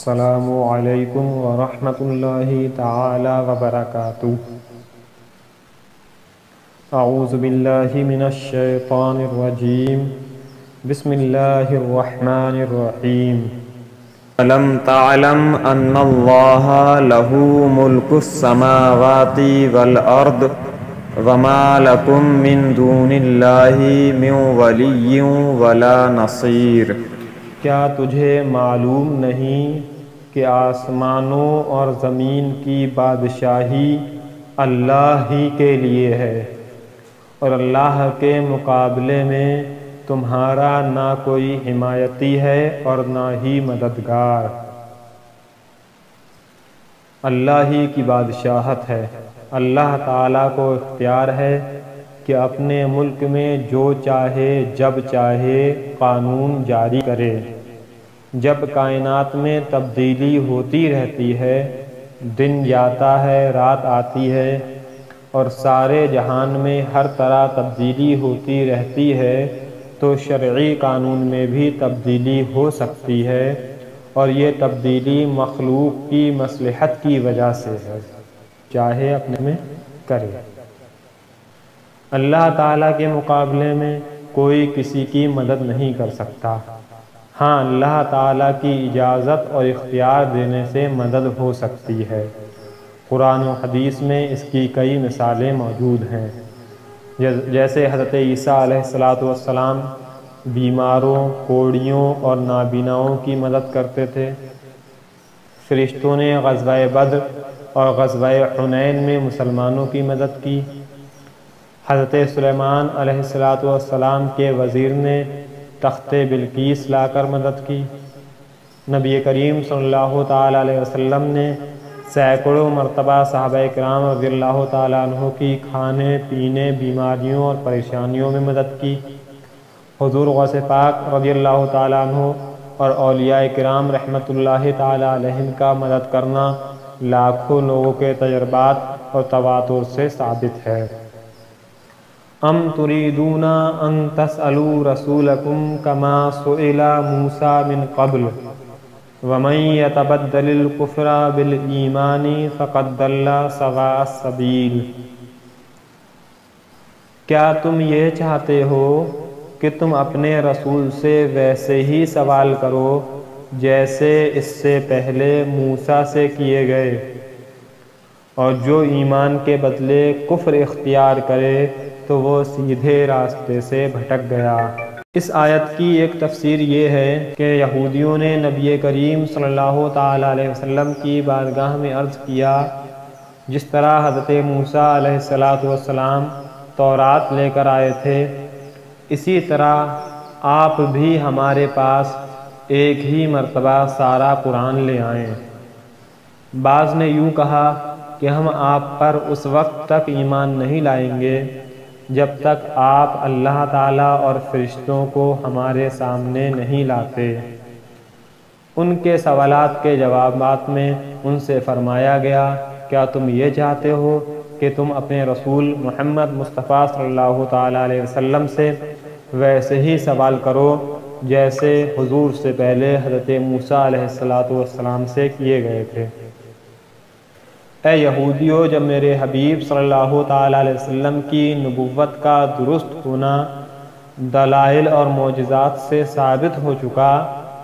السلام علیکم ورحمۃ اللہ تعالی وبرکاتہ۔ اعوذ باللہ من الشیطان الرجیم، بسم اللہ الرحمن الرحیم۔ أَلَمْ تَعْلَمْ أَنَّ اللَّهَ لَهُ مُلْكُ السَّمَاوَاتِ وَالْأَرْضِ وَمَا لَكُم مِّن دُونِ اللَّهِ مِن وَلِيٍّ وَلَا نَصِيرٍ۔ کیا تجھے معلوم نہیں کہ آسمانوں اور زمین کی بادشاہی اللہ ہی کے لیے ہے، اور اللہ کے مقابلے میں تمہارا نہ کوئی حمایتی ہے اور نہ ہی مددگار۔ اللہ ہی کی بادشاہت ہے۔ اللہ تعالیٰ کو اختیار ہے کہ اپنے ملک میں جو چاہے جب چاہے قانون جاری کرے۔ جب کائنات میں تبدیلی ہوتی رہتی ہے، دن جاتا ہے رات آتی ہے، اور سارے جہان میں ہر طرح تبدیلی ہوتی رہتی ہے، تو شرعی قانون میں بھی تبدیلی ہو سکتی ہے، اور یہ تبدیلی مخلوق کی مصلحت کی وجہ سے ہے، چاہے اپنے میں کرے۔ اللہ تعالیٰ کے مقابلے میں کوئی کسی کی مدد نہیں کر سکتا۔ ہاں، اللہ تعالیٰ کی اجازت اور اختیار دینے سے مدد ہو سکتی ہے۔ قرآن و حدیث میں اس کی کئی مثالیں موجود ہیں، جیسے حضرت عیسیٰ علیہ السلام بیماروں، کوڑیوں اور نابیناؤں کی مدد کرتے تھے۔ فرشتوں نے غزوہ بدر اور غزوہ حنین میں مسلمانوں کی مدد کی۔ حضرت سلیمان علیہ السلام کے وزیر نے تخت بلقیس لا کر مدد کی۔ نبی کریم صلی اللہ تعالیٰ علیہ وسلم نے سینکڑوں مرتبہ صحابہ کرام رضی اللہ تعالیٰ عنہ کی کھانے پینے، بیماریوں اور پریشانیوں میں مدد کی۔ حضور غوث پاک رضی اللہ تعالیٰ عنہ اور اولیاء کرام رحمۃ اللہ تعالیٰ علیہم کا مدد کرنا لاکھوں لوگوں کے تجربات اور تواتر سے ثابت ہے۔ ام تريدون ان تسألوا رسولكم كما سئل موسى من قبل ومن يتبدل الكفر بالإيمان فقد ضل سواء السبيل۔ کیا تم یہ چاہتے ہو کہ تم اپنے رسول سے ویسے ہی سوال کرو جیسے اس سے پہلے موسیٰ سے کیے گئے، اور جو ایمان کے بدلے کفر اختیار کرے تو وہ سیدھے راستے سے بھٹک گیا۔ اس آیت کی ایک تفسیر یہ ہے کہ یہودیوں نے نبی کریم صلی اللہ تعالیٰ علیہ وسلم کی بارگاہ میں عرض کیا، جس طرح حضرت موسیٰ علیہ السلام تورات لے کر آئے تھے، اسی طرح آپ بھی ہمارے پاس ایک ہی مرتبہ سارا قرآن لے آئیں۔ بعض نے یوں کہا کہ ہم آپ پر اس وقت تک ایمان نہیں لائیں گے جب تک آپ اللہ تعالیٰ اور فرشتوں کو ہمارے سامنے نہیں لاتے۔ ان کے سوالات کے جوابات میں ان سے فرمایا گیا، کیا تم یہ چاہتے ہو کہ تم اپنے رسول محمد مصطفیٰ صلی اللہ تعالیٰ علیہ وسلم سے ویسے ہی سوال کرو جیسے حضور سے پہلے حضرت موسیٰ علیہ السلام سے کیے گئے تھے۔ اے یہودیو، جب میرے حبیب صلی اللہ تعالیٰ علیہ وسلم کی نبوت کا درست ہونا دلائل اور معجزات سے ثابت ہو چکا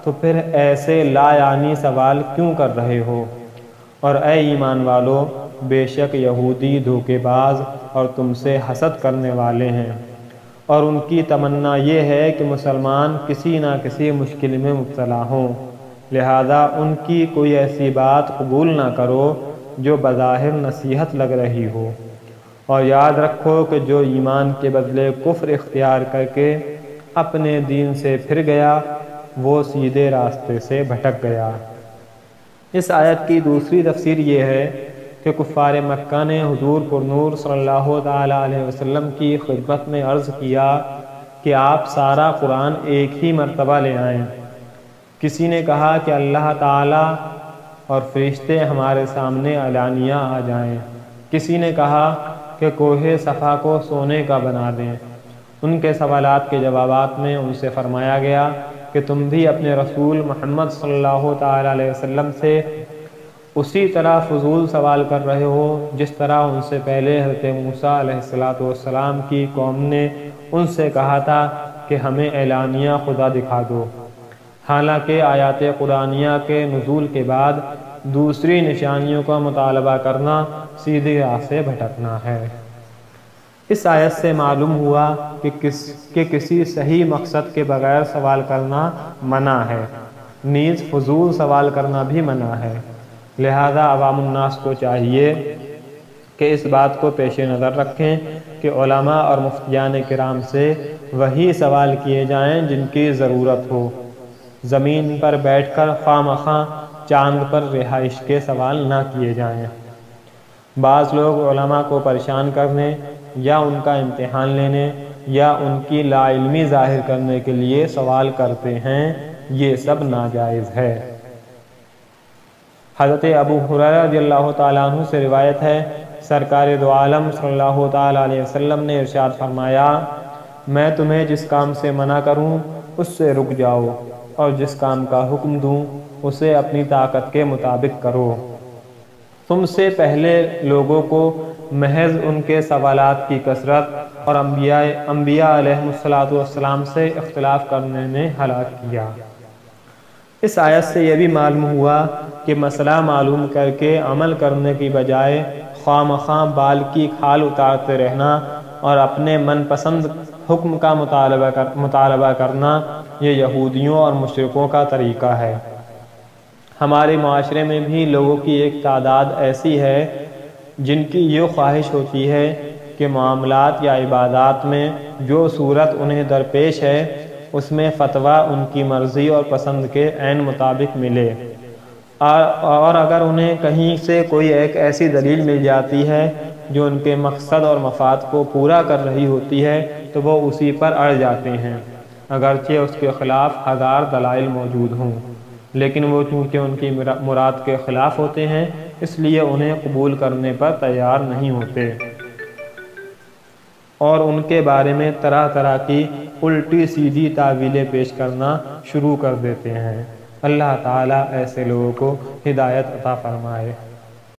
تو پھر ایسے لا یعنی سوال کیوں کر رہے ہو؟ اور اے ایمان والو، بے شک یہودی دھوکے باز اور تم سے حسد کرنے والے ہیں، اور ان کی تمنا یہ ہے کہ مسلمان کسی نہ کسی مشکل میں مبتلا ہوں، لہذا ان کی کوئی ایسی بات قبول نہ کرو جو بظاہر نصیحت لگ رہی ہو، اور یاد رکھو کہ جو ایمان کے بدلے کفر اختیار کر کے اپنے دین سے پھر گیا وہ سیدھے راستے سے بھٹک گیا۔ اس آیت کی دوسری تفسیر یہ ہے کہ کفار مکہ نے حضور پر نور صلی اللہ تعالیٰ علیہ وسلم کی خدمت میں عرض کیا کہ آپ سارا قرآن ایک ہی مرتبہ لے آئیں۔ کسی نے کہا کہ اللہ تعالیٰ اور فرشتے ہمارے سامنے علانیہ آ جائیں۔ کسی نے کہا کہ کوہ صفا کو سونے کا بنا دیں۔ ان کے سوالات کے جوابات میں ان سے فرمایا گیا کہ تم بھی اپنے رسول محمد صلی اللہ تعالیٰ علیہ وسلم سے اسی طرح فضول سوال کر رہے ہو جس طرح ان سے پہلے حضرت موسیٰ علیہ السلام کی قوم نے ان سے کہا تھا کہ ہمیں اعلانیہ خدا دکھا دو، حالانکہ آیات قرآنیہ کے نزول کے بعد دوسری نشانیوں کا مطالبہ کرنا سیدھی راہ سے بھٹکنا ہے۔ اس آیت سے معلوم ہوا کہ کسی صحیح مقصد کے بغیر سوال کرنا منع ہے، نیز فضول سوال کرنا بھی منع ہے۔ لہذا عوام الناس کو چاہیے کہ اس بات کو پیش نظر رکھیں کہ علماء اور مفتیان کرام سے وہی سوال کیے جائیں جن کی ضرورت ہو، زمین پر بیٹھ کر خواہ مخواہ چاند پر رہائش کے سوال نہ کیے جائیں۔ بعض لوگ علماء کو پریشان کرنے یا ان کا امتحان لینے یا ان کی لا علمی ظاہر کرنے کے لیے سوال کرتے ہیں، یہ سب ناجائز ہے۔ حضرت ابو ہریرہ رضی اللہ تعالیٰ عنہ سے روایت ہے، سرکار دو عالم صلی اللہ تعالیٰ علیہ وسلم نے ارشاد فرمایا، میں تمہیں جس کام سے منع کروں اس سے رک جاؤ، اور جس کام کا حکم دوں اسے اپنی طاقت کے مطابق کرو۔ تم سے پہلے لوگوں کو محض ان کے سوالات کی کثرت اور انبیاء علیہ السلام سے اختلاف کرنے نے ہلاک کیا۔ اس آیت سے یہ بھی معلوم ہوا کہ مسئلہ معلوم کر کے عمل کرنے کی بجائے خواہ مخواہ بال کی کھال اتارتے رہنا اور اپنے من پسند حکم کا مطالبہ کرنا یہ یہودیوں اور مشرکوں کا طریقہ ہے۔ ہمارے معاشرے میں بھی لوگوں کی ایک تعداد ایسی ہے جن کی یہ خواہش ہوتی ہے کہ معاملات یا عبادات میں جو صورت انہیں درپیش ہے اس میں فتویٰ ان کی مرضی اور پسند کے عین مطابق ملے، اور اگر انہیں کہیں سے کوئی ایک ایسی دلیل مل جاتی ہے جو ان کے مقصد اور مفاد کو پورا کر رہی ہوتی ہے تو وہ اسی پر اڑ جاتے ہیں، اگرچہ اس کے خلاف ہزار دلائل موجود ہوں، لیکن وہ چونکہ ان کی مراد کے خلاف ہوتے ہیں اس لیے انہیں قبول کرنے پر تیار نہیں ہوتے اور ان کے بارے میں طرح طرح کی الٹی سیدھی تعویلیں پیش کرنا شروع کر دیتے ہیں۔ اللہ تعالیٰ ایسے لوگوں کو ہدایت عطا فرمائے۔